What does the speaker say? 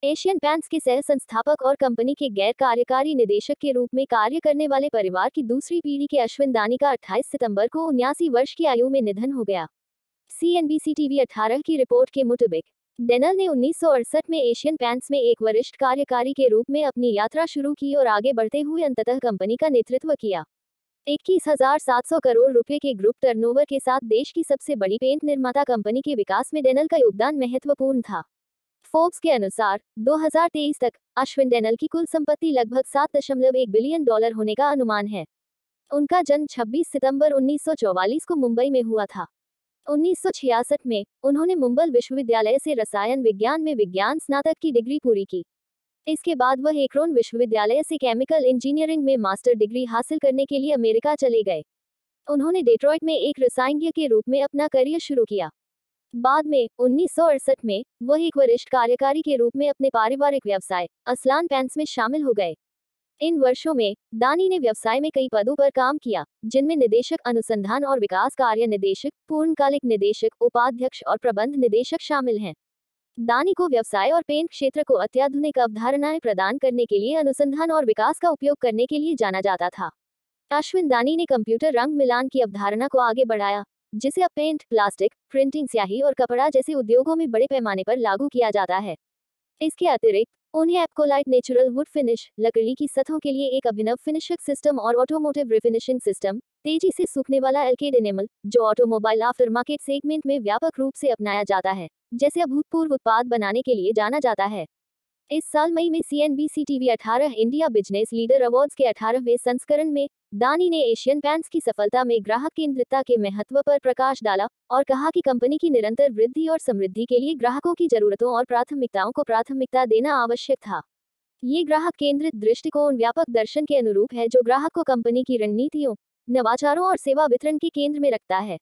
Asian paints के सह संस्थापक और कंपनी के गैर कार्यकारी निदेशक के रूप में कार्य करने वाले परिवार की दूसरी पीढ़ी के अश्विन दानी का 28 सितंबर को 79 वर्ष की आयु में निधन हो गया। CNBC टीवी 18 की रिपोर्ट के मुताबिक डेनल ने 1968 में एशियन पेंट्स में एक वरिष्ठ कार्यकारी के रूप में अपनी यात्रा शुरू की और आगे बढ़ते हुए अंततः कंपनी का नेतृत्व किया। 21,700 करोड़ रुपए के ग्रुप टर्नओवर के साथ देश की सबसे बड़ी पेंट निर्माता कंपनी के विकास में डेनल का योगदान महत्वपूर्ण था। फोर्ब्स के अनुसार 2023 तक अश्विन डेनल की कुल संपत्ति लगभग $7.1 बिलियन होने का अनुमान है। उनका जन्म 26 सितंबर 1944 को मुंबई में हुआ था। 1966 में उन्होंने मुंबई विश्वविद्यालय से रसायन विज्ञान में विज्ञान स्नातक की डिग्री पूरी की। इसके बाद वह एकरोन विश्वविद्यालय से केमिकल इंजीनियरिंग में मास्टर डिग्री हासिल करने के लिए अमेरिका चले गए। उन्होंने डेट्रॉइट में एक रसायनज्ञ के रूप में अपना करियर शुरू किया। बाद में 1968 में वह एक वरिष्ठ कार्यकारी के रूप में अपने पारिवारिक व्यवसाय असलान पेंट्स में शामिल हो गए। इन वर्षों में दानी ने व्यवसाय में कई पदों पर काम किया, जिनमें निदेशक, अनुसंधान और विकास कार्य निदेशक, पूर्णकालिक निदेशक, उपाध्यक्ष और प्रबंध निदेशक शामिल हैं। दानी को व्यवसाय और पेंट क्षेत्र को अत्याधुनिक अवधारणाएं प्रदान करने के लिए अनुसंधान और विकास का उपयोग करने के लिए जाना जाता था। अश्विन दानी ने कंप्यूटर रंग मिलान की अवधारणा को आगे बढ़ाया, जिसे अब पेंट, प्लास्टिक, प्रिंटिंग, स्याही और कपड़ा जैसे उद्योगों में बड़े पैमाने पर लागू किया जाता है। इसके अतिरिक्त उन्हें एप्कोलाइट नेचुरल वुड फिनिश, लकड़ी की सतहों के लिए एक अभिनव फिनिशिंग सिस्टम और ऑटोमोटिव रिफिनिशिंग सिस्टम, तेजी से सूखने वाला एल्केड एनेमल, जो ऑटोमोबाइल आफ्टर मार्केट सेगमेंट में व्यापक रूप से अपनाया जाता है, जैसे अभूतपूर्व उत्पाद बनाने के लिए जाना जाता है। इस साल मई में CNBC TV 18 India business leader awards के 18वें संस्करण में दानी ने एशियन पेंट्स की सफलता में ग्राहक केंद्रितता के महत्व पर प्रकाश डाला और कहा कि कंपनी की निरंतर वृद्धि और समृद्धि के लिए ग्राहकों की जरूरतों और प्राथमिकताओं को प्राथमिकता देना आवश्यक था। ये ग्राहक केंद्रित दृष्टिकोण व्यापक दर्शन के अनुरूप है, जो ग्राहक को कंपनी की रणनीतियों, नवाचारों और सेवा वितरण के केंद्र में रखता है।